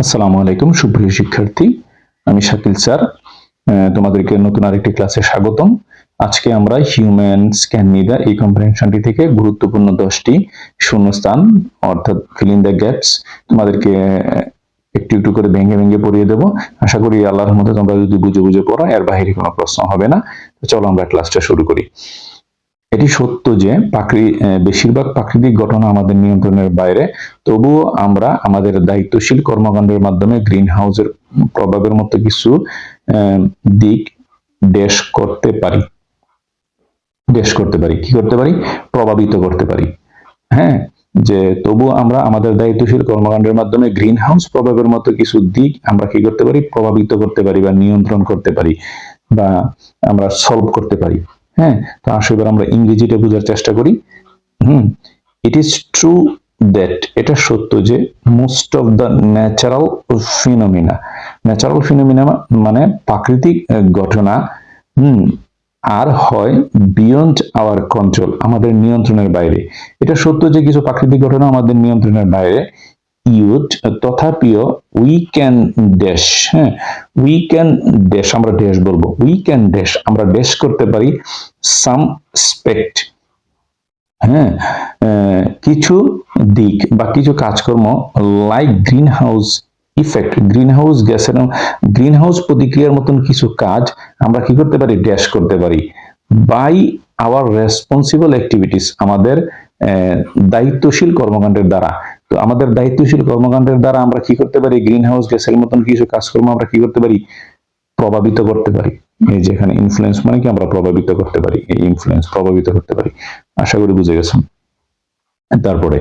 আসসালামু আলাইকুম সুপ্রিয় শিক্ষার্থী, আমি শাকিল স্যার। তোমাদেরকে নতুন আরেকটি ক্লাসে স্বাগতম। আজকে আমরা হিউম্যান ক্যান নিদা এই কম্প্রিহেনশনটি থেকে গুরুত্বপূর্ণ 10টি শূন্যস্থান অর্থাৎ ফিল ইন দ্য গ্যাপস তোমাদেরকে একটু একটু করে ভেঙে ভেঙে পড়িয়ে দেবো। আশা করি আল্লাহর রহমতে তোমরা যদি বুঝে বুঝে পড়ো এর বাইরে কোনো প্রশ্ন হবে না। চলো আমরা ক্লাসটা শুরু করি। এটি সত্য যে বেশিরভাগ প্রাকৃতিক ঘটনা আমাদের নিয়ন্ত্রণের বাইরে, তবুও আমরা আমাদের দায়িত্বশীল কর্মকাণ্ডের মাধ্যমে গ্রিন হাউসের প্রভাবের মতো কিছু দিক ড্যাশ করতে পারি। কি করতে পারি? প্রভাবিত করতে পারি। হ্যাঁ, যে তবু আমরা আমাদের দায়িত্বশীল কর্মকাণ্ডের মাধ্যমে গ্রিন হাউস প্রভাবের মতো কিছু দিক আমরা কি করতে পারি? প্রভাবিত করতে পারি বা নিয়ন্ত্রণ করতে পারি বা আমরা সলভ করতে পারি। হ্যাঁ, তো আসলে এবার আমরা ইংরেজিটা বোঝার চেষ্টা করি। ইট ইজ ট্রু দ্যাট, এটা সত্য যে most of the natural phenomena মানে প্রাকৃতিক ঘটনা আর হয় বিয়ন্ড আওয়ার কন্ট্রোল, আমাদের নিয়ন্ত্রণের বাইরে। এটা সত্য যে কিছু প্রাকৃতিক ঘটনা আমাদের নিয়ন্ত্রণের বাইরে, তথাপিও we can dash, we can dash, আমরা ড্যাশ বলবো, উই ক্যান ড্যাশ, আমরা ড্যাশ করতে পারি সাম স্পেক্ট, কিছু দিক বা কিছু কাজকর্ম, like green house effect, green house প্রতিক্রিয়ার মতন কিছু কাজ আমরা কি করতে পারি? ড্যাশ করতে পারি বাই আওয়ার রেসপন্সিবল অ্যাক্টিভিটিস, আমাদের দায়িত্বশীল কর্মকাণ্ডের দ্বারা। তো আমাদের দায়িত্বশীল কর্মকাণ্ডের দ্বারা আমরা কি করতে পারি? গ্রিন হাউস গ্যাসের মতন কিছু কাজকর্ম আমরা কি করতে পারি? প্রভাবিত করতে পারি। এই যে এখানে ইনফ্লুয়েন্স মানে কি? আমরা প্রভাবিত করতে পারি, এই ইনফ্লুয়েন্স প্রভাবিত করতে পারি। আশা করি বুঝে গেছেন। তারপরে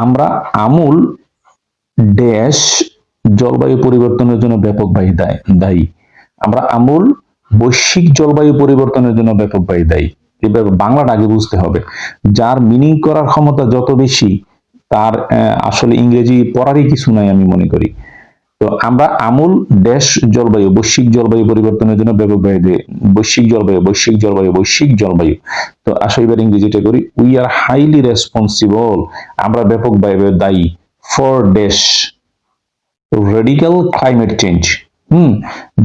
আমরা আমূল ড্যাশ জলবায়ু পরিবর্তনের জন্য ব্যাপকভাবে দায়ী। আমরা আমূল বৈশ্বিক জলবায়ু পরিবর্তনের জন্য ব্যাপকভাবে দায়ী। এভাবে বাংলাটা আগে বুঝতে হবে। যার মিনিং করার ক্ষমতা যত বেশি, তার আসলে ইংরেজি পড়ারই কিছু নাই আমি মনে করি। তো আমরা আমূল ড্যাশ জলবায়ু, বৈশ্বিক জলবায়ু পরিবর্তনের জন্য ব্যাপকভাবে দায়ী। বৈশ্বিক জলবায়ু। তো আসলে এবার ইংরেজিটা করি। উই আর হাইলি রেসপন্সিবল, আমরা ব্যাপকভাবে দায়ী for dash radical climate change,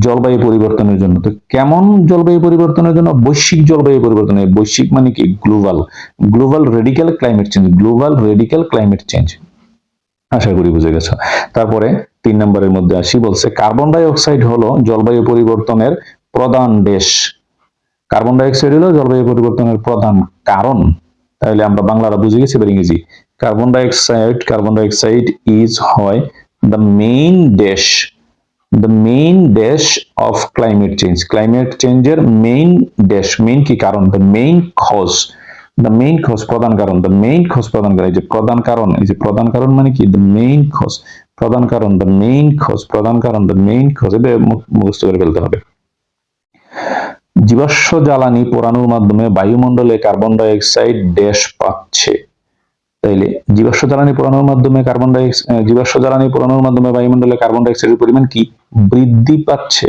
জলবায়ু পরিবর্তনের জন্য। তো কেমন জলবায়ু পরিবর্তনের জন্য? বৈশ্বিক জলবায়ু পরিবর্তন। বৈশ্বিক মানে কি? Global radical climate change. আশা করি বুঝে গেছো। তারপরে 3 নম্বরের মধ্যে আসি, বলছে কার্বন ডাই অক্সাইড হলো জলবায়ু পরিবর্তনের প্রধান ড্যাশ। কার্বন ডাই অক্সাইড হলো জলবায়ু পরিবর্তনের প্রধান কারণ। তাহলে আমরা বাংলাটা বুঝে গেছি। এবার ইংরেজি, কার্বন ডাই অক্সাইড ইজ হয় the main dash of climate change, এর main কি কারণ? the main cause প্রধান কারণ, এই যে প্রধান কারণ মানে কি? the main cause প্রধান কারণ, এটা মুখস্থ করে ফেলতে হবে। জীবাশ্ম জ্বালানি পোড়ানোর মাধ্যমে বায়ুমণ্ডলে কার্বন ডাই অক্সাইড ড্যাশ পাচ্ছে। তাইলে জীবাশ্ম জ্বালানি পোড়ানোর মাধ্যমে বায়ুমণ্ডলে কার্বন ডাই অক্সাইডের পরিমাণ কি? বৃদ্ধি পাচ্ছে।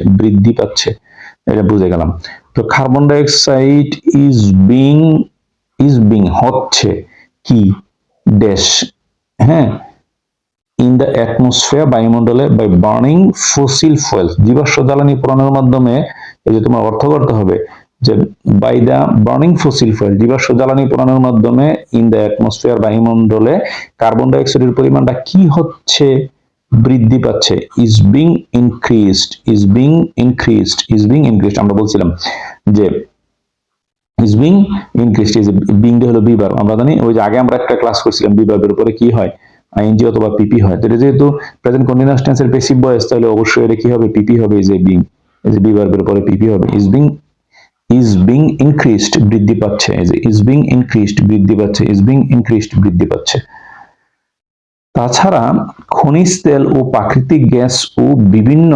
এটা বুঝে গেলাম। তো carbon dioxide is being হচ্ছে কি? ড্যাশ, ইন দ্য অ্যাটমসফিয়ার, বায়ুমণ্ডলে, বাই বার্নিং ফসিল ফুয়েল, জীবাশ্ম জ্বালানি পোড়ানোর মাধ্যমে। এই যে তোমার অর্থ করতে হবে যে by the burning fossil fuel, জীবাশ্ম জ্বালানি পোড়ানোর মাধ্যমে, ইন দ্য অ্যাটমসফিয়ার, বায়ুমণ্ডলে কার্বন ডাই অক্সাইডের পরিমাণটা কি হচ্ছে? বৃদ্ধি পাচ্ছে। Is being increased. আমরা বলছিলাম যে ইজ বিং ইনক্রিজড, এই যে বিং হলো বিভার। আমরা জানি ওই যে আগে আমরা একটা ক্লাস করছিলাম বিভাগের উপরে কি হয়? আইএনজি অথবা পিপি হয়। তো এটা যেহেতু প্রেজেন্ট কন্টিনিউয়াস টেন্সের প্যাসিভ ভয়েস, তাহলে অবশ্যই এটা কি হবে? পিপি হবে। এই যে বিং, এই যে বিভাগের উপরে পিপি হবে। ইজ বিং ইনক্রিজড, বৃদ্ধি পাচ্ছে। এই যে ইজ বিং ইনক্রিজড, বৃদ্ধি পাচ্ছে। তাছাড়া খনিজ তেল ও প্রাকৃতিক গ্যাস ও বিভিন্ন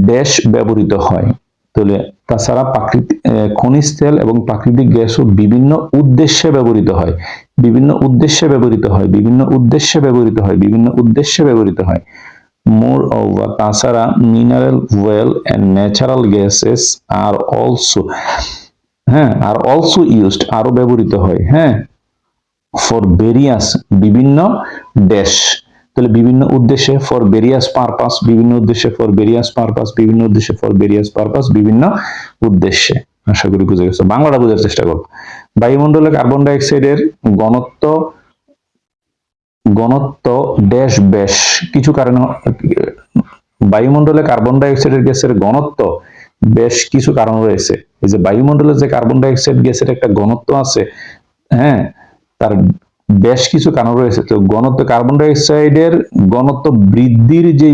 ড্যাশ ব্যবহৃত হয়। তাহলে তাছাড়া খনিজ তেল এবং প্রাকৃতিক গ্যাস ও বিভিন্ন উদ্দেশ্যে ব্যবহৃত হয়। মোর ওভার, তাছাড়া mineral oil and natural gases are also used, আরো ব্যবহৃত হয়। ফর ভেরিয়াস, বিভিন্ন ড্যাশ। তাহলে বিভিন্ন উদ্দেশ্যে, ফর ভেরিয়াস পারপাস, বিভিন্ন উদ্দেশ্যে, ফর ভেরিয়াস পারপাস, বিভিন্ন উদ্দেশ্যে, ফর ভেরিয়াস পারপাস, বিভিন্ন উদ্দেশ্যে। আশা করি বুঝে গেছো, বাংলাটা বোঝার চেষ্টা করো। বায়ুমণ্ডলে কার্বন ডাই অক্সাইডের ঘনত্ব ঘনত্ব ড্যাশ বেশ কিছু কারণে, বায়ুমণ্ডলে কার্বন ডাই অক্সাইডের গ্যাসের ঘনত্ব বেশ কিছু কারণ রয়েছে। এই যে বায়ুমণ্ডলে যে কার্বন ডাই অক্সাইড গ্যাসের একটা ঘনত্ব আছে, হ্যাঁ, তার বেশ কিছু কারণ রয়েছে। তো ঘনত্ব, কার্বন ডাই অক্সাইডের ঘনত্ব বৃদ্ধির যে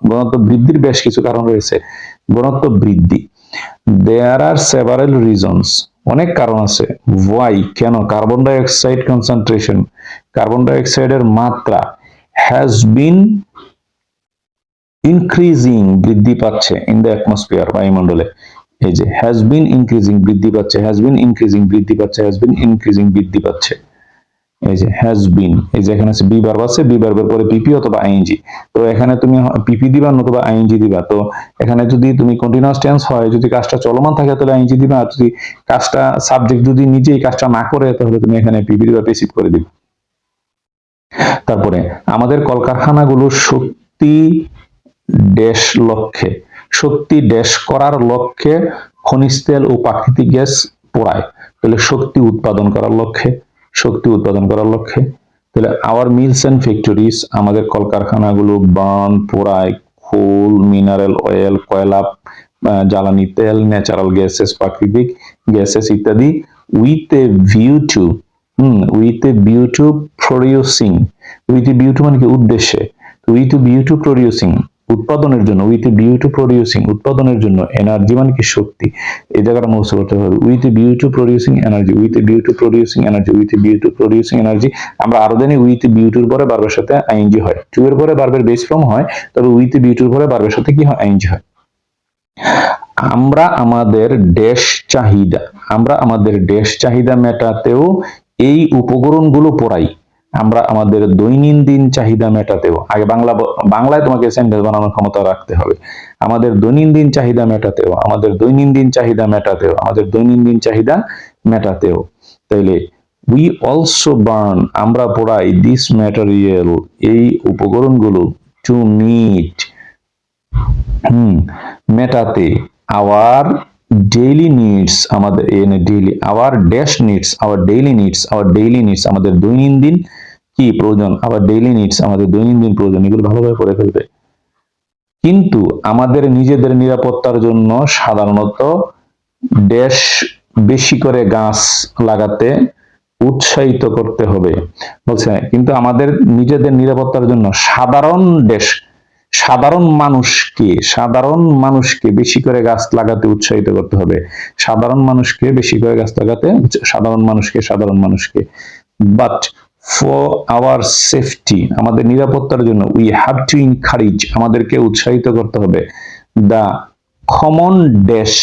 ঘনত্ব বৃদ্ধির বেশ কিছু কারণ রয়েছে। ঘনত্ব বৃদ্ধি, দেয়ার আর সেভারাল রিজনস, অনেক কারণ আছে। ওয়াই, কেন? Carbon die oxide concentration, carbon ডাই অক্সাইডের মাত্রা হ্যাজ বিন ইনক্রিজিং, বৃদ্ধি পাচ্ছে, ইন দ্য অ্যাটমসফিয়ার, বায়ুমণ্ডলে। এই যে হ্যাজ বিন ইনক্রিজিং, বৃদ্ধি পাচ্ছে, হ্যাজ বিন ইনক্রিজিং, বৃদ্ধি পাচ্ছে, হ্যাজ বিন ইনক্রিজিং, বৃদ্ধি পাচ্ছে। এই যে হ্যাজ বিন, এই যে এখানে আছে বি ভার্ব আছে, বি ভার্বের পরে পিপি অথবা আইএনজি। তো এখানে তুমি পিপি দিবা অথবা আইএনজি দিবা। তো এখানে যদি তুমি কন্টিনিউয়াস টেন্স হয়, যদি কাজটা চলমান থাকে তাহলে আইএনজি দিবা, আর যদি কাজটা সাবজেক্ট যদি নিজেই কাজটা না করে তাহলে তুমি এখানে পিপি দিবা, প্যাসিভ করে দিবা। তারপরে আমাদের কলকারখানাগুলো শক্তি ড্যাশ লক্ষ্যে, শক্তি ড্যাশ করার লক্ষ্যে খনিজ তেল ও প্রাকৃতিক গ্যাস পোড়ায়। তাহলে শক্তি উৎপাদন করার লক্ষ্যে, শক্তি উৎপাদন করার লক্ষ্যে। তাহলে আওয়ার মিলস এন্ড ফ্যাক্টরিজ, আমাদের কলকারখানাগুলো বার্ন, পোড়ায় কোল, মিনারেল অয়েল, কয়লা, জ্বালানি তেল, ন্যাচারাল গ্যাসেস, প্রাকৃতিক গ্যাসেস ইত্যাদি, with a view to, with a view to producing, with a view to মানে কি? উদ্দেশ্যে, with a view to producing, উৎপাদনের জন্য, with a view to producing, উৎপাদনের জন্য, এনার্জি মানে কি? শক্তি। এই জায়গাটা মুখস্থ করতে হবে, with a view to producing energy, with a view to producing energy, with a view to producing energy. আমরা আরো জানি উইথ এ ভিউ টুর পরে ভার্বের সাথে আইএনজি হয়, টু এর পরে ভার্বের বেস ফর্ম হয়, তবে উইথ এ ভিউ টুর পরে ভার্বের সাথে কি হয়? আইএনজি হয়। আমরা আমাদের ড্যাশ চাহিদা, আমরা আমাদের ড্যাশ চাহিদা মেটাতেও এই উপকরণগুলো পোড়াই। আমরা আমাদের দৈনন্দিন চাহিদা মেটাতেও, আগে বাংলায় তোমাকে সেন্টেন্স বানানোর ক্ষমতা রাখতে হবে। আমাদের দৈনন্দিন চাহিদা মেটাতেও, আমাদের দৈনন্দিন চাহিদা মেটাতেও, আমাদের দৈনন্দিন চাহিদা মেটাতেও। তাইলে উই অলসো বার্ন, আমরা পোড়াই, দিস ম্যাটেরিয়াল, এই উপকরণগুলো, টু মিট, মেটাতে, আওয়ার ডেইলি নিডস, আমাদের daily, hour dash needs, our daily needs, our daily needs, আমাদের দৈনন্দিন কি প্রয়োজন, আওয়ার ডেইলি নিডস, আমাদের দৈনন্দিন প্রয়োজন। এগুলো ভালোভাবে পড়ে ফেলবে। কিন্তু আমাদের নিজেদের নিরাপত্তার জন্য সাধারণত ড্যাশ বেশি করে গাছ লাগাতে উৎসাহিত করতে হবে। বলছে কিন্তু আমাদের নিজেদের নিরাপত্তার জন্য সাধারণ মানুষকে বেশি করে গাছ লাগাতে উৎসাহিত করতে হবে। সাধারণ মানুষকে বেশি করে গাছ লাগাতে, সাধারণ মানুষকে। বাট ফর আওয়ার সেফটি, আমাদের নিরাপত্তার জন্য, উই হ্যাভ টু এনকারেজ, আমাদেরকে উৎসাহিত করতে হবে, দ্য কমন ড্যাশ,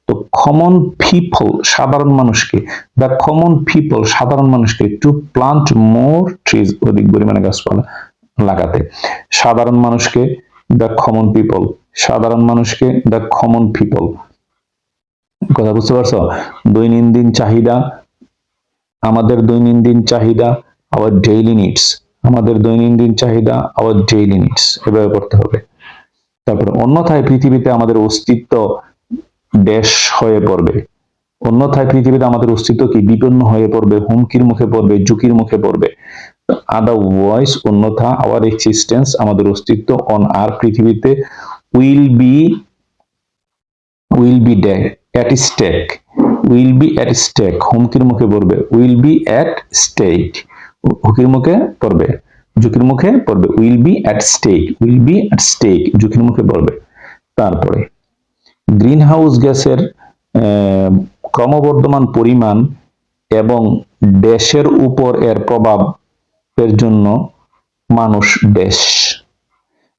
তো কমন পিপল, সাধারণ মানুষকে, দ্য কমন পিপল, সাধারণ মানুষকে, টু প্লান্ট মোর ট্রিজ, অধিক পরিমাণে গাছপালা লাগাতে। সাধারণ মানুষকে, দ্য কমন পিপল, সাধারণ মানুষকে, দ্য কমন পিপল। কথা বুঝতে পারছো? দৈনন্দিন চাহিদা, আমাদের দৈনন্দিন চাহিদা, আওয়ার ডেইলি নিডস, আমাদের দৈনন্দিন চাহিদা, আওয়ার ডেইলি নিডস, এভাবে করতে হবে। তারপরে অন্যথায় পৃথিবীতে আমাদের অস্তিত্ব ড্যাশ হয়ে পড়বে, অন্যথায় পৃথিবীতে আমাদের অস্তিত্ব কি? বিপন্ন হয়ে পড়বে, হুমকির মুখে পড়বে, ঝুঁকির মুখে পড়বে। আদারওয়াইজ, অন্যথা, আওয়ার এক্সিস্টেন্স, আমাদের অস্তিত্ব, অন আর, পৃথিবীতে, will be at stake, will be at stake, হুমকির মুখে পড়বে, উইল বি এট স্টেক, হুমকির মুখে পড়বে, ঝুঁকির মুখে পড়বে, will be at stake, will be at stake, ঝুঁকির মুখে পড়বে। তারপরে গ্রিন হাউস গ্যাসের ক্রমবর্ধমান পরিমাণ এবং দেশের উপর এর প্রভাবের জন্য মানুষ ড্যাশ,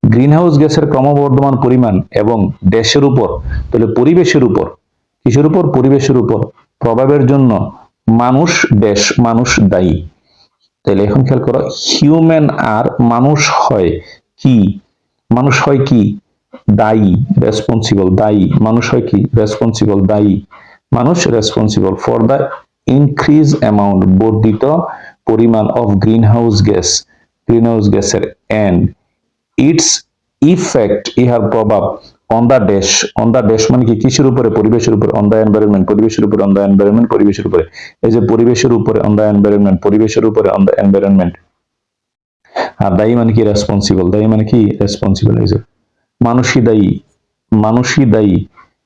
গ্রিনহাউস গ্যাসের ক্রমবর্ধমান পরিমাণ এবং দেশের উপর, তাহলে পরিবেশের উপর, কিসের উপর? পরিবেশের উপর প্রভাবের জন্য মানুষ ড্যাশ, মানুষ দায়ী। তাহলে এখন খেয়াল করো, হিউম্যান আর, মানুষ হয় কি? মানুষ হয় কি? দায়ী, রেসপন্সিবল, দায়ী। মানুষ হয় কি? রেসপন্সিবল, দায়ী। মানুষ responsible for the increase amount, বর্ধিত পরিমাণ, of green house gas, green house গ্যাসের এন্ড ইটস ইফেক্ট ইহার প্রভাব on the dash, on the dash মানে কি কিসের উপরে, পরিবেশের উপরে, অন দ্য এনভায়রনমেন্ট পরিবেশের উপরে, অন দ্য এনভায়রনমেন্ট পরিবেশের উপরে, এই যে পরিবেশের উপরে অন দ্য এনভায়রনমেন্ট, পরিবেশের উপরে অন দ্য এনভায়রনমেন্ট। আর দায়ী মানে কি রেসপন্সিবল, দায়ী মানে কি রেসপন্সিবল, এই যে মানুষই দায়ী, মানুষই দায়ী,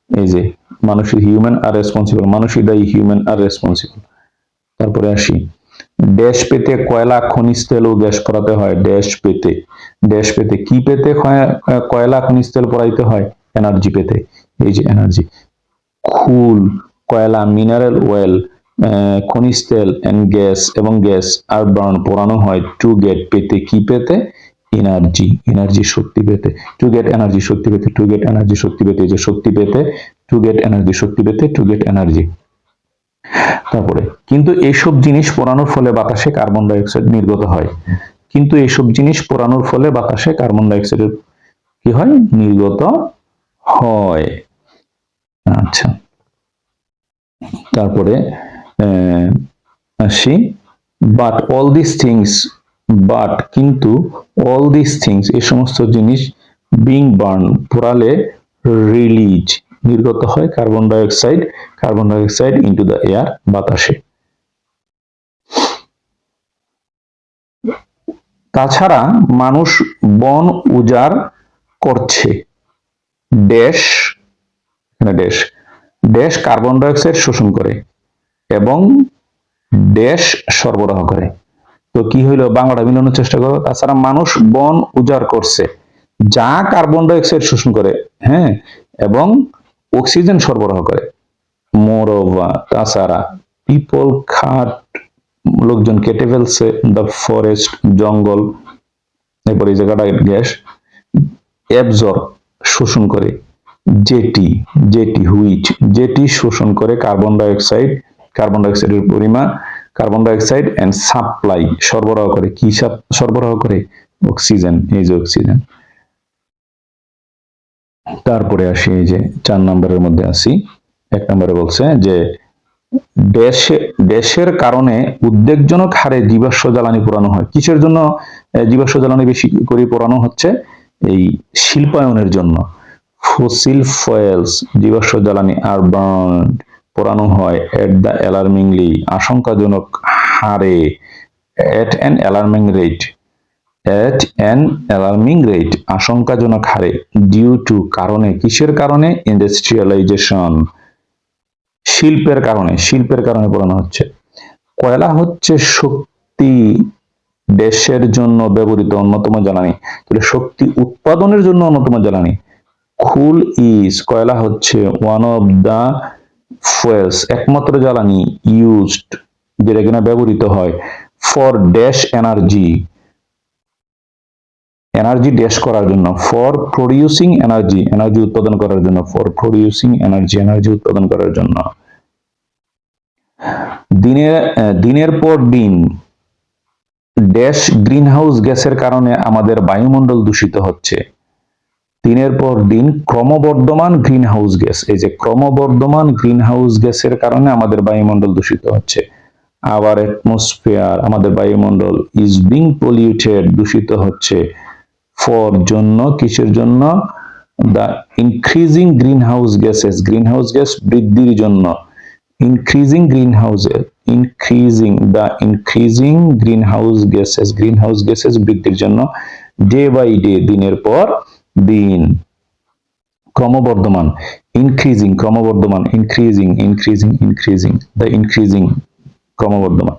এই যে মানুষের হিউম্যান আর রেসপন্সিবল, মানুষই দায়ী হিউম্যান আর রেসপন্সিবল। তারপরে আসি ড্যাশ পেতে কয়লা খনিজ তেল ও গ্যাস পড়াতে হয়, ড্যাশ পেতে, ড্যাশ পেতে কি পেতে কয়লা খনিজ তেল পড়াইতে হয়, এনার্জি পেতে, এই যে এনার্জি, খুল, কয়লা, মিনারেল অয়েল, খনিজ তেল এন্ড গ্যাস এবং গ্যাস আর বার্ন পোড়ানো হয় টু গেট পেতে কি পেতে, এনার্জি, এনার্জি শক্তি পেতে, টু গেট এনার্জি শক্তি পেতে, টু গেট এনার্জি শক্তি পেতে, এই যে শক্তি পেতে, টু গেট এনার্জি শক্তি পেতে, টু গেট এনার্জি। তারপরে কিন্তু এইসব জিনিস পোড়ানোর ফলে বাতাসে কার্বন ডাই অক্সাইড নির্গত হয়, কিন্তু এইসব জিনিস পোড়ানোর ফলে বাতাসে কার্বন ডাই অক্সাইডের কি হয়, নির্গত হয়। আচ্ছা, তারপরে আসি but all this things, but কিন্তু অল দিস থিংস এই সমস্ত জিনিস বিং বার্ন পোড়ালে রিলিজ নির্গত হয় carbon dioxide, carbon dioxide into the air বাতাসে। তাছাড়া মানুষ বন উজাড় করছে, ড্যাশ, এখানে dash, dash carbon dioxide শোষণ করে এবং ড্যাশ সরবরাহ করে। তো কি হইলো, বাংলাটা মিলানোর চেষ্টা করো। তাছাড়া মানুষ বন উজাড় করছে যা কার্বন ডাই অক্সাইড শোষণ করে, হ্যাঁ, এবং অক্সিজেন সরবরাহ করে। মোরওভার, তাছাড়া পিপল খাট, লোকজন কেটে ফেলছে, দ্য ফরেস্ট, জঙ্গল, এরপরে এই জায়গাটা গ্যাস, অ্যাবজর্ব শোষণ করে, জেটি, জেটি হুইচ, জেটি শোষণ করে কার্বন ডাই অক্সাইড, কার্বন ডাই অক্সাইডের পরিমাণ, carbon dioxide and supply সরবরাহ করে, কি সরবরাহ করে, অক্সিজেন, এই যে অক্সিজেন। তারপরে আসি এই যে 4 নম্বরের মধ্যে আসি, 1 নম্বরে বলছে যে দেশের কারণে উদ্বেগজনক হারে জীবাশ্ম জ্বালানি পোড়ানো হয়। কিসের জন্য জীবাশ্ম জ্বালানি বেশি করে পোড়ানো হচ্ছে, এই শিল্পায়নের জন্য। ফসিল ফুয়েলস জীবাশ্ম জ্বালানি আর বার্ন পোড়ানো হয় এট দ্য অ্যালার্মিংলি আশঙ্কাজনক হারে, at an alarming rate, at an alarming rate আশঙ্কাজনক হারে, ডিউ টু কারণে, কিসের কারণে, ইন্ডাস্ট্রিয়ালাইজেশন শিল্পের কারণে, শিল্পের কারণে পোড়ানো হচ্ছে। কয়লা হচ্ছে শক্তি দেশের জন্য ব্যবহৃত অন্যতম জ্বালানি, তাহলে শক্তি উৎপাদনের জন্য অন্যতম জ্বালানি। কুল ইজ, কয়লা হচ্ছে ওয়ান অফ দা ফুয়েলস একমাত্র জ্বালানি, ইউজড যেটা কিনা ব্যবহৃত হয়, for dash energy, energy dash করার জন্য, ফর প্রডিউসিং এনার্জি, এনার্জি উৎপাদন করার জন্য, ফর প্রডিউসিং এনার্জি, এনার্জি উৎপাদন করার জন্য। দিনের পর দিন ড্যাশ গ্রিনহাউস গ্যাসের কারণে আমাদের বায়ুমণ্ডল দূষিত হচ্ছে, দিনের পর দিন ক্রমবর্ধমান গ্রিনহাউস গ্যাস, এই যে ক্রমবর্ধমান গ্রিনহাউস গ্যাসের কারণে আমাদের বায়ুমণ্ডল দূষিত হচ্ছে। আওয়ার অ্যাটমসফিয়ার, আমাদের বায়ুমণ্ডল, ইজ বিং পলিউটেড দূষিত হচ্ছে, ফর জন্য, কিসের জন্য, the increasing greenhouse gases, greenhouse gas বৃদ্ধির জন্য, increasing greenhouse, increasing the increasing greenhouse gases, greenhouse gases বৃদ্ধির জন্য, ডে বাই ডে দিনের পর দিন, ক্রমবর্ধমান, increasing ক্রমবর্ধমান, increasing increasing increasing the increasing ক্রমবর্ধমান।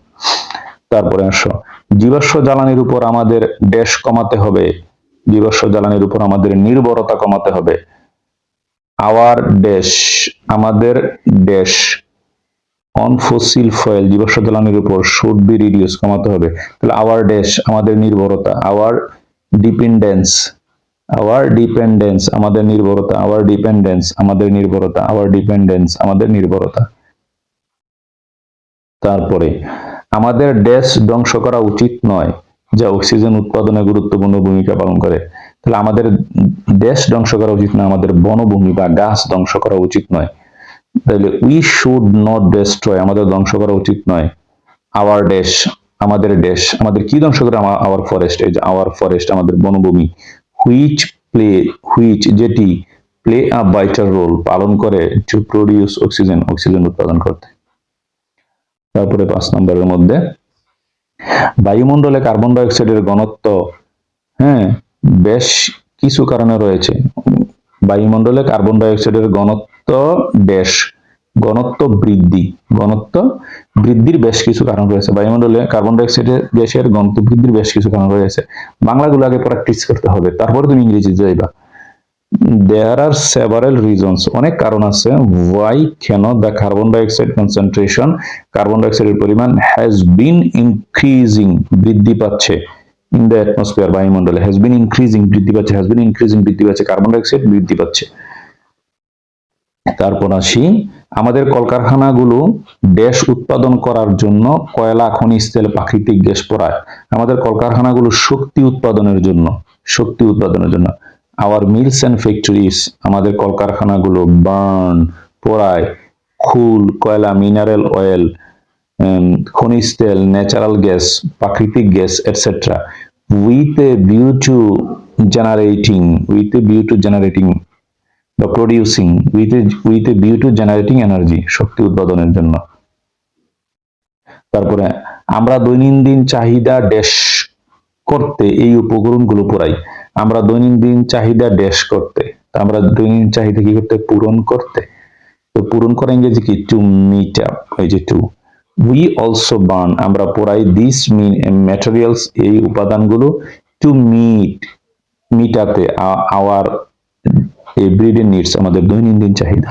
তারপরে আসো জীবাশ্ম জ্বালানির উপর আমাদের ড্যাশ কমাতে হবে, জীবাশ্ম জ্বালানির উপর আমাদের নির্ভরতা কমাতে হবে। আওয়ার ড্যাশ, আমাদের ড্যাশ অন ফসিল ফুয়েল জীবাশ্ম জ্বালানির উপর শুড বি রিডিউস কমাতে হবে। তাহলে আওয়ার ড্যাশ আমাদের নির্ভরতা, আওয়ার ডিপেন্ডেন্স, আওয়ার ডিপেন্ডেন্স আমাদের নির্ভরতা, আওয়ার ডিপেন্ডেন্স আমাদের নির্ভরতা, আওয়ার ডিপেন্ডেন্স আমাদের নির্ভরতা। তারপরে আমাদের ড্যাশ ধ্বংস করা উচিত নয় যা অক্সিজেন উৎপাদনে গুরুত্বপূর্ণ ভূমিকা পালন করে। তাহলে আমাদের ড্যাশ ধ্বংস করা উচিত নয়, আমাদের বনভূমি বা গাছ ধ্বংস করা উচিত নয়। তাহলে উই শুড নট ডেস্ট্রয় আমাদের ধ্বংস করা উচিত নয়, আওয়ার ড্যাশ আমাদের দেশ আমাদের কি ধ্বংস করে? Our forest. এই যে আওয়ার ফরেস্ট, আমাদের বনভূমি। হুইচ যেটি প্লে আ ভাইটাল রোল পালন করে টু প্রডিউস অক্সিজেন উৎপাদন করতে। তারপরে 5 নম্বরের মধ্যে বায়ুমণ্ডলে কার্বন ডাই অক্সাইডের ঘনত্ব, হ্যাঁ, বেশ কিছু কারণে রয়েছে। বায়ুমণ্ডলে কার্বন ডাই অক্সাইডের ঘনত্ব বৃদ্ধির বেশ কিছু কারণ রয়েছে। বায়ুমণ্ডলে কার্বন ডাই অক্সাইডের গ্যাসের ঘনত্ব বৃদ্ধির বেশ কিছু কারণ রয়েছে। বাংলাগুলো আগে প্র্যাকটিস করতে হবে, তারপরে তুমি ইংরেজি যাইবা। There are several reasons, অনেক কারণ আছে, why কেন the carbon dioxide concentration, carbon ডাই অক্সাইডের পরিমাণ has been increasing, বৃদ্ধি পাচ্ছে in the atmosphere, বায়ুমণ্ডলে has been increasing, বৃদ্ধি পাচ্ছে, কার্বন ডাই অক্সাইড বৃদ্ধি পাচ্ছে। তারপর আসি, আমাদের কলকারখানাগুলো গ্যাস উৎপাদন করার জন্য কয়লা, খনিজ তেল, প্রাকৃতিক গ্যাস পোড়ায়। আমাদের কলকারখানাগুলো শক্তি উৎপাদনের জন্য আওয়ার মিলস এন্ড ফ্যাক্টরিজ, আমাদের কলকারখানাগুলো বার্ন, পোড়ায় খুল, কয়লা, মিনারেল অয়েল, খনিজ তেল, ন্যাচারাল গ্যাস, প্রাকৃতিক gas etcetera with a view to generating বা producing with a view to generating energy, শক্তি উৎপাদনের জন্য। তারপরে আমরা দৈনন্দিন চাহিদা ড্যাশ করতে এই উপকরণগুলো পোড়াই। আমরা দৈনন্দিন চাহিদা ড্যাশ করতে, আমরা দৈনন্দিন চাহিদা কি করতে? পূরণ করতে। তো পূরণ করা ইংরেজি কি? টু মিট আপ, এই যে টু। উই অলসো বার্ন, আমরা পোড়াই দিস ম্যাটেরিয়ালস, এই উপাদানগুলো, টু মিট আপে আওয়ার এভরিডে নিডস, আমাদের দৈনন্দিন চাহিদা।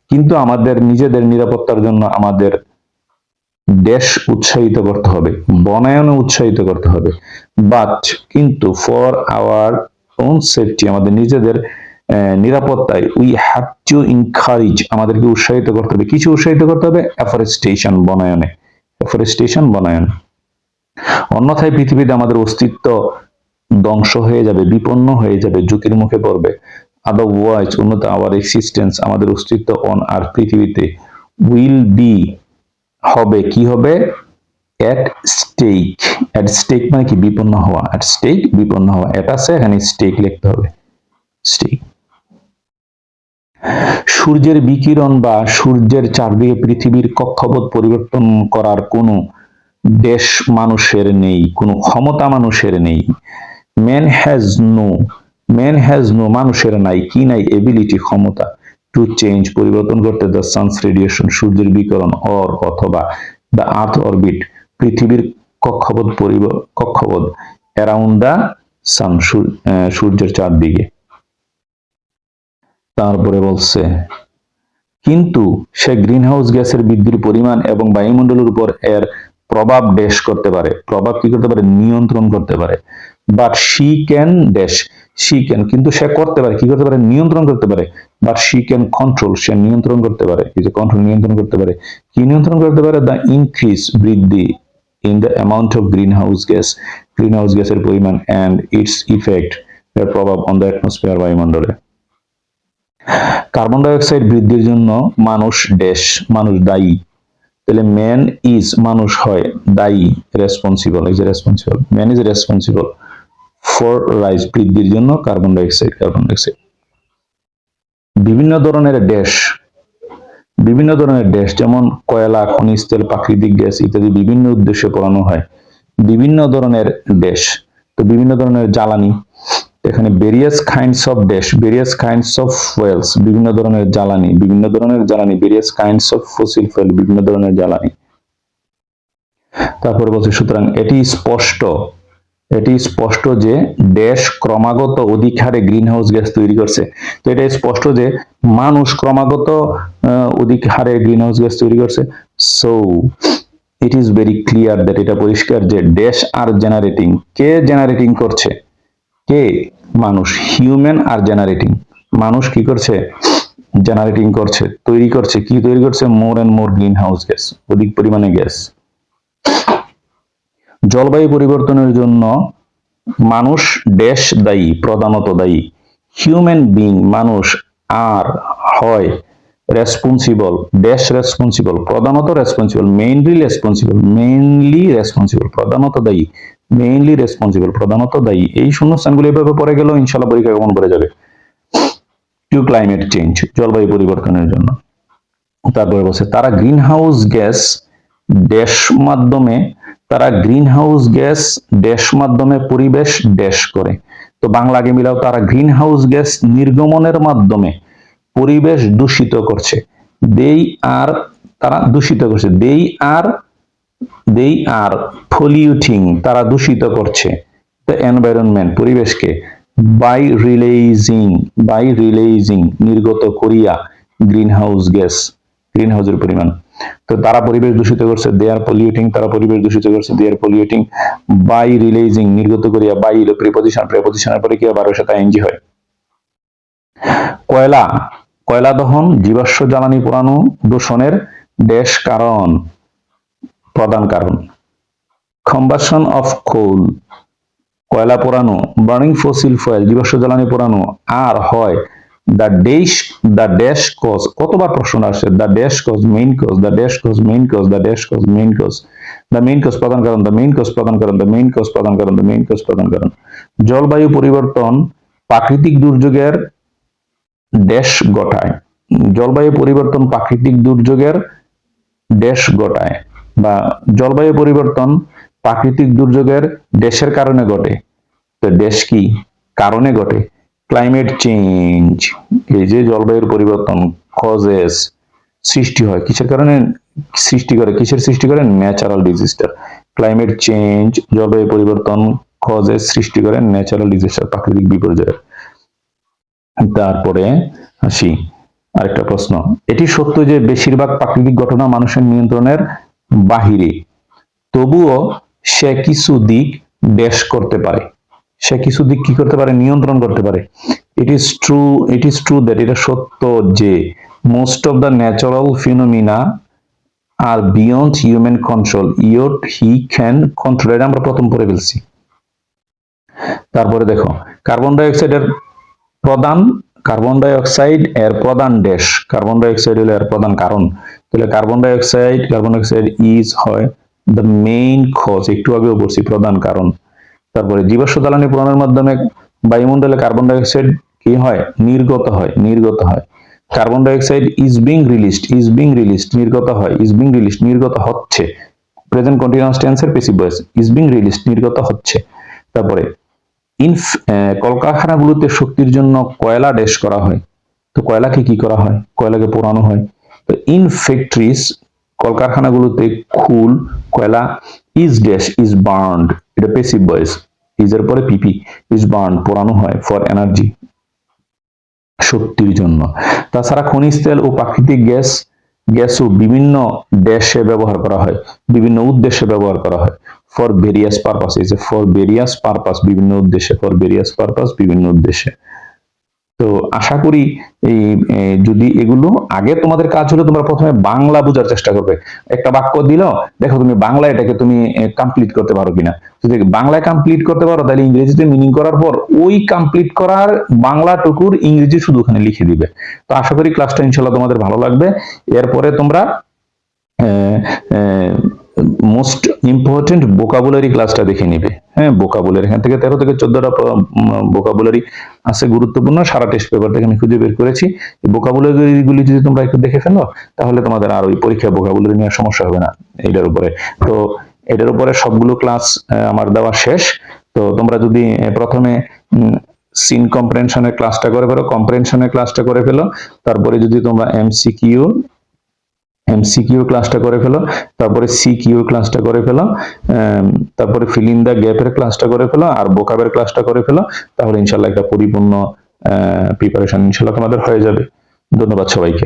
কিন্তু আমাদের নিজেদের নিরাপত্তার জন্য আমাদের দেশ উৎসাহিত করতে হবে, বনায়নে উৎসাহিত করতে হবে। বাট কিন্তু ফর আওয়ার ওন সেফটি, আমাদের নিজেদের নিরাপত্তায় উই হ্যাভ টু এনকারেজ, আমাদেরকে উৎসাহিত করতে হবে। কিছু উৎসাহিত করতে হবে? এফরেস্টেশন, বনায়নে। অন্যথায় পৃথিবীতে আমাদের অস্তিত্ব ধ্বংস হয়ে যাবে, বিপন্ন হয়ে যাবে, ঝুঁকির মুখে পড়বে। আদারওয়াইজ, অন্যথা আওয়ার এক্সিস্টেন্স, আমাদের অস্তিত্ব অন আর্থ, পৃথিবীতে, উইল বি, হবে, কি হবে? এট স্টেক মানে কি? বিপন্ন হওয়া। এট স্টেক, বিপন্ন হওয়া। এট আছে, এখানে স্টেক লিখতে হবে, স্টেক। সূর্যের বিকিরণ বা সূর্যের চারদিকে পৃথিবীর কক্ষপথ পরিবর্তন করার কোনো দেশ মানুষের নেই, কোনো ক্ষমতা মানুষের নেই। ম্যান হ্যাজ নো, মানুষের নাই, কি নাই? এবিলিটি, ক্ষমতা, টু চেঞ্জ, পরিবর্তন করতে, দ্য সানস রেডিয়েশন, সূর্যের বিকিরণ, অর অথবা, দ্য আর্থ অরবিট, পৃথিবীর কক্ষপথ, অ্যারাউন্ড দ্য সান, সূর্যের চারদিকে। তারপরে বলছে, কিন্তু সে গ্রিনহাউস গ্যাসের বৃদ্ধির পরিমাণ এবং বায়ুমণ্ডলের উপর এর প্রভাব ড্যাশ করতে পারে, প্রভাব কি করতে পারে? নিয়ন্ত্রণ করতে পারে। বাট শি ক্যান, কিন্তু সে করতে পারে, কি করতে পারে? নিয়ন্ত্রণ করতে পারে। বাট শি ক্যান কন্ট্রোল, সে নিয়ন্ত্রণ করতে পারে, এই যে কন্ট্রোল, নিয়ন্ত্রণ করতে পারে। কি নিয়ন্ত্রণ করতে পারে? দ্য ইনক্রিজ, বৃদ্ধি, in the amount of greenhouse গ্যাসের পরিমাণ, অ্যান্ড ইটস ইফেক্ট, এর প্রভাব অন দ্য অ্যাটমসফিয়ার, বায়ুমণ্ডলে। কার্বন ডাই অক্সাইড বৃদ্ধির জন্য মানুষ দায়ী। তাহলে ম্যান ইজ, মানুষ হয়, দায়ী, responsible, man is responsible for rise, বৃদ্ধির জন্য কার্বন ডাই অক্সাইড। বিভিন্ন ধরনের ড্যাশ যেমন কয়লা, খনিজ তেল, প্রাকৃতিক গ্যাস ইত্যাদি বিভিন্ন উদ্দেশ্যে পোড়ানো হয়। বিভিন্ন ধরনের ড্যাশ, তো বিভিন্ন ধরনের জ্বালানি, এখানে ভেরিয়াস কাইন্ডস অফ ফুয়েলস, বিভিন্ন ধরনের জ্বালানি, various kinds of fossil fuel, বিভিন্ন ধরনের জ্বালানি। তারপরে বলছে, সুতরাং এটি স্পষ্ট যে দেশ ক্রমাগত অধিক হারে গ্রিনহাউস গ্যাস তৈরি করছে। তো এটা স্পষ্ট যে মানুষ ক্রমাগত অধিক হারে গ্রিনহাউস গ্যাস তৈরি করছে। So it is very clear that, এটা পরিষ্কার যে দেশ আর জেনারেটিং, কে জেনারেটিং করছে? কে? মানুষ। হিউম্যান আর জেনারেটিং, মানুষ কি করছে? জেনারেটিং করছে, তৈরি করছে, কি তৈরি করছে? More and more greenhouse gas, অধিক পরিমাণে গ্যাস। জলবায়ু পরিবর্তনের জন্য মানুষ দায়ী, প্রধানত দায়ী। হিউম্যান বিং, মানুষ আর হয় রেসপন্সিবল, ড্যাশ রেসপন্সিবল, প্রধানত রেসপন্সিবল, মেইনলি রেসপন্সিবল, প্রধানত দায়ী, মেইনলি রেসপন্সিবল, প্রধানত দায়ী। এই শূন্যস্থানগুলো এভাবে পড়ে গেলেও ইনশাআল্লাহ পরীক্ষা কেমন করে যাবে। টু ক্লাইমেট চেঞ্জ, জলবায়ু পরিবর্তনের জন্য। তারপরে বলছে তারা গ্রিন হাউস গ্যাস ড্যাশ মাধ্যমে, তারা গ্রিন হাউস গ্যাস ড্যাশ মাধ্যমে পরিবেশ ড্যাশ করে। তো বাংলা আগে মিলাও, তারা গ্রিন হাউস গ্যাস নির্গমনের মাধ্যমে পরিবেশ দূষিত করছে। দেই আর, তারা দূষিত করছে। দেই আর পলিউটিং, তারা দূষিত করছে দ্য এনভায়রনমেন্ট, পরিবেশকে, বাই রিলিজিং, নির্গত করিয়া গ্রিন হাউস গ্যাস, গ্রিন হাউসের পরিমাণ। তো তারা পরিবেশ দূষিত করছে, দে আর পলিউটিং, তারা পরিবেশ দূষিত করছে, দে আর পলিউটিং, বাই রিলিজিং, নির্গত করিয়া, বাই প্রিপজিশন, প্রিপজিশনের পরে কি আবার সাথে আইএনজি হয়। কয়লা দহন জীবাশ্ম জ্বালানি পোড়ানো দূষণের ড্যাশ কারণ, প্রধান কারণ। কম্বাশন অফ কোল, কয়লা পোড়ানো, বার্নিং ফসিল ফুয়েল, জীবাশ্ম জ্বালানি পোড়ানো, আর হয় দ্য ড্যাশ কজ, কতবার প্রশ্ন আসে, the dash cause, main cause, the dash cause, main cause, the dash cause, main cause, the main cause প্রধান কারণ, দ্য মেইন কজ প্রধান কারণ, দ্য মেইন কজ প্রধান কারণ, দ্য মেইন কজ প্রধান কারণ। জলবায়ু পরিবর্তন প্রাকৃতিক দুর্যোগের ড্যাশ ঘটায়, জলবায়ু পরিবর্তন প্রাকৃতিক দুর্যোগের ড্যাশ ঘটায়, বা জলবায়ু পরিবর্তন প্রাকৃতিক দুর্যোগের ড্যাশের কারণে ঘটে। তো ড্যাশ কি, কারণে ঘটে। ক্লাইমেট চেঞ্জ, এই যে জলবায়ুর পরিবর্তন, কজেস, সৃষ্টি হয় কিসের কারণে, সৃষ্টি করে, কিসের সৃষ্টি করে, ন্যাচারাল ডিজাস্টার। ক্লাইমেট চেঞ্জ, জলবায়ু পরিবর্তন, কজেস, সৃষ্টি করে ন্যাচারাল ডিজাস্টার, প্রাকৃতিক বিপর্যয়। তারপরে আসি আরেকটা প্রশ্ন, এটি সত্য যে বেশিরভাগ প্রাকৃতিক ঘটনা মানুষের নিয়ন্ত্রণের বাহিরে, তবুও সে কিছু দিক ড্যাশ করতে পারে, সে কিছু দিক কি করতে পারে, নিয়ন্ত্রণ করতে পারে। ইট ইজ ট্রু দ্যাট, এটা সত্য যে most of the natural phenomena are beyond human control, yet he can control, এটা আমরা প্রথম পড়ে ফেলছি। তারপরে দেখো কার্বন ডাইঅক্সাইড এর প্রধান ড্যাশ, কার্বন ডাইঅক্সাইড হলো এর প্রধান কারণ। তাহলে কার্বন ডাইঅক্সাইড ইজ হয় দ্য মেইন কজ, একটু আগেও বলছি প্রধান কারণ। তারপরে জীবাশ্ম জ্বালানি পোড়ানোর মাধ্যমে বায়ুমণ্ডলে কার্বন ডাইঅক্সাইড কি হয়, নির্গত হয়। Carbon dioxide is being released, নির্গত হয়, নির্গত হচ্ছে। প্রেজেন্ট কন্টিনিউয়াস টেন্সের passive voice, is being released, নির্গত হচ্ছে। তারপরে কলকারখানাগুলোতে শক্তির জন্য কয়লা ড্যাশ করা হয়। তো কয়লাকে কি করা হয়, কয়লাকে পোড়ানো হয়। তো ইন ফ্যাক্টরিজ, কলকারখানাগুলোতে কয়লা ইজ ড্যাশ, ইজ বার্নড, এটা প্যাসিভ ভয়েস, ইজের পরে পিপি, ইজ বার্ন, পোড়ানো হয়, ফর এনার্জি, শক্তির জন্য। তাছাড়া খনিজ তেল ও প্রাকৃতিক গ্যাসও বিভিন্ন দেশে ব্যবহার করা হয়, বিভিন্ন উদ্দেশ্যে ব্যবহার করা হয়। ফর ভেরিয়াস পারপাস, এই যে ফর ভেরিয়াস পারপাস, বিভিন্ন উদ্দেশ্যে, ফর ভেরিয়াস পারপাস, বিভিন্ন উদ্দেশ্যে। তো আশা করি এই যদি এগুলো আগে তোমাদের কাজ হলো, তোমরা প্রথমে বাংলা বোঝার চেষ্টা করবে। একটা বাক্য দিল, দেখো তুমি বাংলা এটাকে তুমি কমপ্লিট করতে পারো কিনা। যদি বাংলায় কমপ্লিট করতে পারো, তাহলে ইংরেজিতে মিনিং করার পর ওই কমপ্লিট করার বাংলাটুকুর ইংরেজি শুধু ওখানে লিখে দিবে। তো আশা করি ক্লাসটা ইনশাআল্লাহ তোমাদের ভালো লাগবে। এরপরে তোমরা মোস্ট ইম্পর্টেন্ট ভোকাবুলারি ক্লাসটা দেখে নিবে। হ্যাঁ, ভোকাবুলারি এখান থেকে 13 থেকে 14টা ভোকাবুলারি আছে গুরুত্বপূর্ণ, সারা টেস্ট পেপার থেকে আমি খুঁজে বের করেছি। এই ভোকাবুলারি গুলি যদি তোমরা একটু দেখে ফেলো, তাহলে তোমাদের আর ওই পরীক্ষা ভোকাবুলারি নিয়ে সমস্যা হবে না এইটার উপরে। তো এটার উপরে সবগুলো ক্লাস আমার দেওয়া শেষ। তো তোমরা যদি প্রথমে সিন কম্প্রেনশনের ক্লাসটা করে ফেলো, তারপরে যদি তোমরা এমসিকিউ ক্লাসটা করে ফেলো, তারপরে সিকিউ ক্লাসটা করে ফেলো, তারপরে ফিল ইন দা গ্যাপের ক্লাসটা করে ফেলো, আর ভোকাবের ক্লাসটা করে ফেলো, তাহলে ইনশাআল্লাহ একটা পরিপূর্ণ প্রিপারেশন ইনশাআল্লাহ তোমাদের হয়ে যাবে। ধন্যবাদ সবাইকে।